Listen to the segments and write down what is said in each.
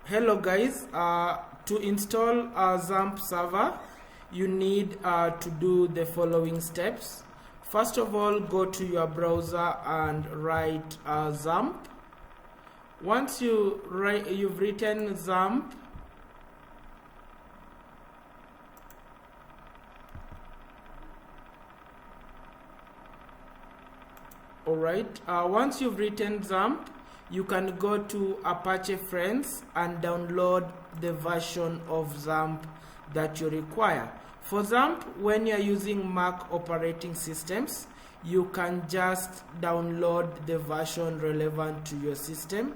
Hello guys, to install a XAMPP server you need to do the following steps. First of all, go to your browser and write XAMPP. Once you've written XAMPP, once you've written XAMPP, you can go to Apache Friends and download the version of XAMPP that you require. For XAMPP, when you're using Mac operating systems, you can just download the version relevant to your system.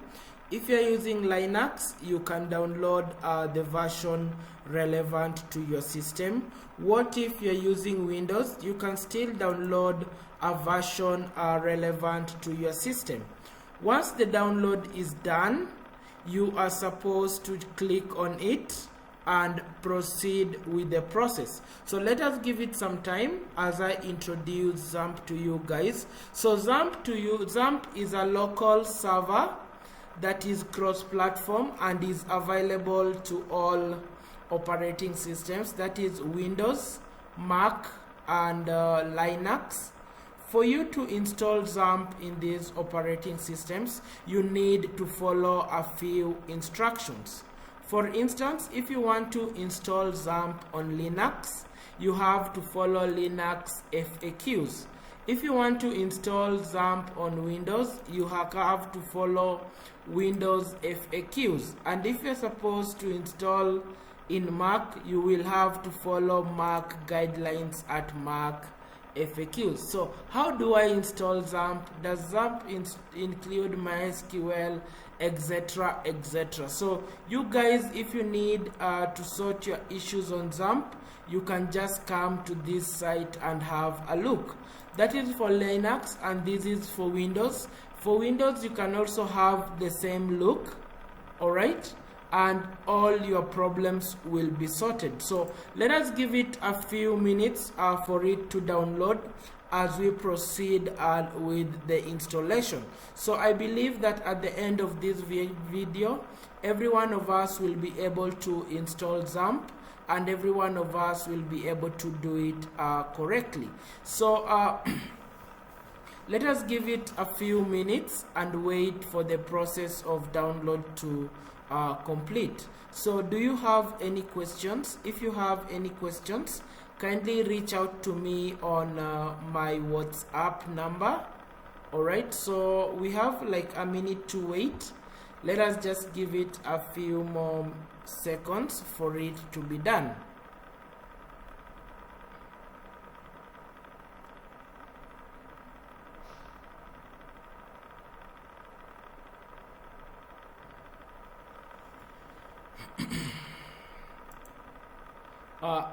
If you're using Linux, you can download the version relevant to your system. What if you're using Windows? You can still download a version relevant to your system. Once the download is done, you are supposed to click on it and proceed with the process. So let us give it some time as I introduce XAMPP to you guys. So XAMPP is a local server that is cross-platform and is available to all operating systems, that is Windows, Mac, and Linux. For you to install XAMPP in these operating systems, you need to follow a few instructions. For instance, if you want to install XAMPP on Linux, you have to follow Linux FAQs. If you want to install XAMPP on Windows, you have to follow Windows FAQs. And if you're supposed to install in Mac, you will have to follow Mac guidelines at Mac FAQs. So how do I install XAMPP? Does XAMPP include MySQL, etc., etc.? So you guys, if you need to sort your issues on XAMPP, you can just come to this site and have a look. That is for Linux and this is for Windows. For Windows, you can also have the same look, alright? And all your problems will be sorted. So let us give it a few minutes for it to download as we proceed with the installation. So I believe that at the end of this video, every one of us will be able to install XAMPP and every one of us will be able to do it correctly. So let us give it a few minutes and wait for the process of download to complete. So do you have any questions? If you have any questions, kindly reach out to me on my WhatsApp number. Alright, so we have like a minute to wait. Let us just give it a few more seconds for it to be done.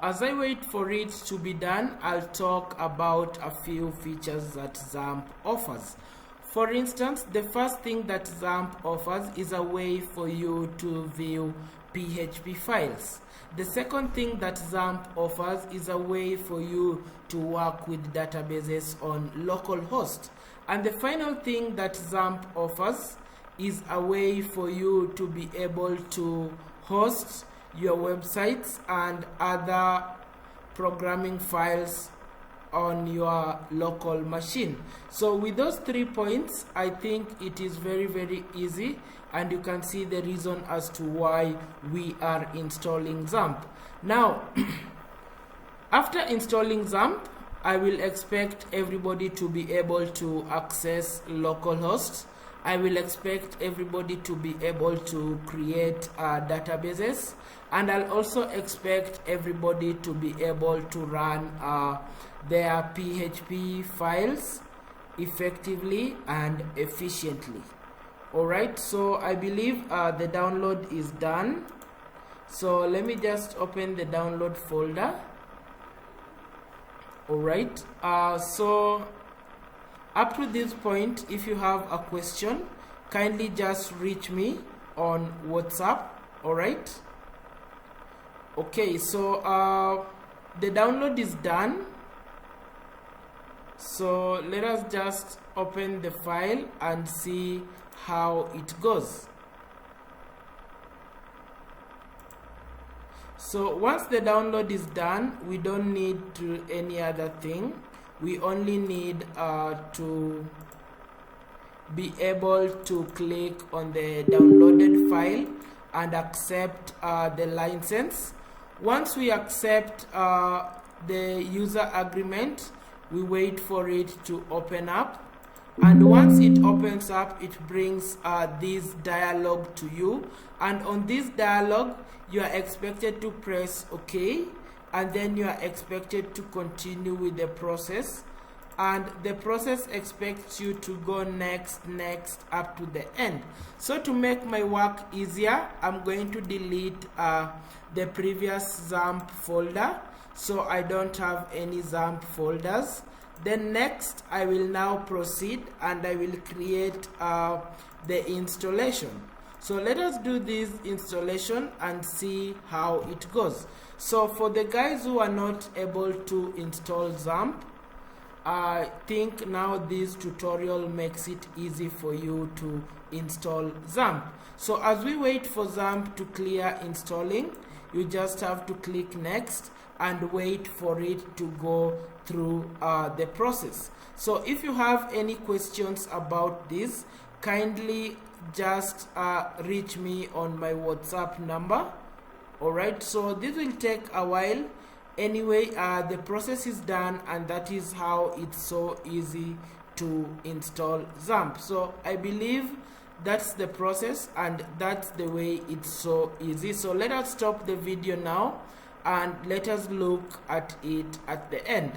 As I wait for it to be done, I'll talk about a few features that XAMPP offers. For instance, the first thing that XAMPP offers is a way for you to view PHP files. The second thing that XAMPP offers is a way for you to work with databases on localhost. And the final thing that XAMPP offers is a way for you to be able to host your websites and other programming files on your local machine. So with those 3 points, I think it is very easy and you can see the reason as to why we are installing XAMPP. Now, after installing XAMPP, I will expect everybody to be able to access localhost. I will expect everybody to be able to create databases, and I'll also expect everybody to be able to run their PHP files effectively and efficiently. Alright, so I believe the download is done. So let me just open the download folder. Alright, so up to this point, if you have a question, kindly just reach me on WhatsApp. Alright, okay, so the download is done. So let us just open the file and see how it goes. So once the download is done, we don't need to any other thing. We only need to be able to click on the downloaded file and accept the license. Once we accept the user agreement, we wait for it to open up, and once it opens up, it brings this dialog to you, and on this dialog you are expected to press OK, and then you are expected to continue with the process, and the process expects you to go next up to the end. So to make my work easier, I'm going to delete the previous XAMPP folder, so I don't have any XAMPP folders. Then next I will now proceed and I will create the installation. So let us do this installation and see how it goes. So for the guys who are not able to install XAMPP, I think now this tutorial makes it easy for you to install XAMPP. So as we wait for XAMPP to clear installing, you just have to click next and wait for it to go through the process. So if you have any questions about this, kindly just reach me on my WhatsApp number. Alright, so this will take a while. Anyway, the process is done, and that is how it's so easy to install XAMPP. So I believe that's the process, and that's the way it's so easy. So let us stop the video now and let us look at it at the end.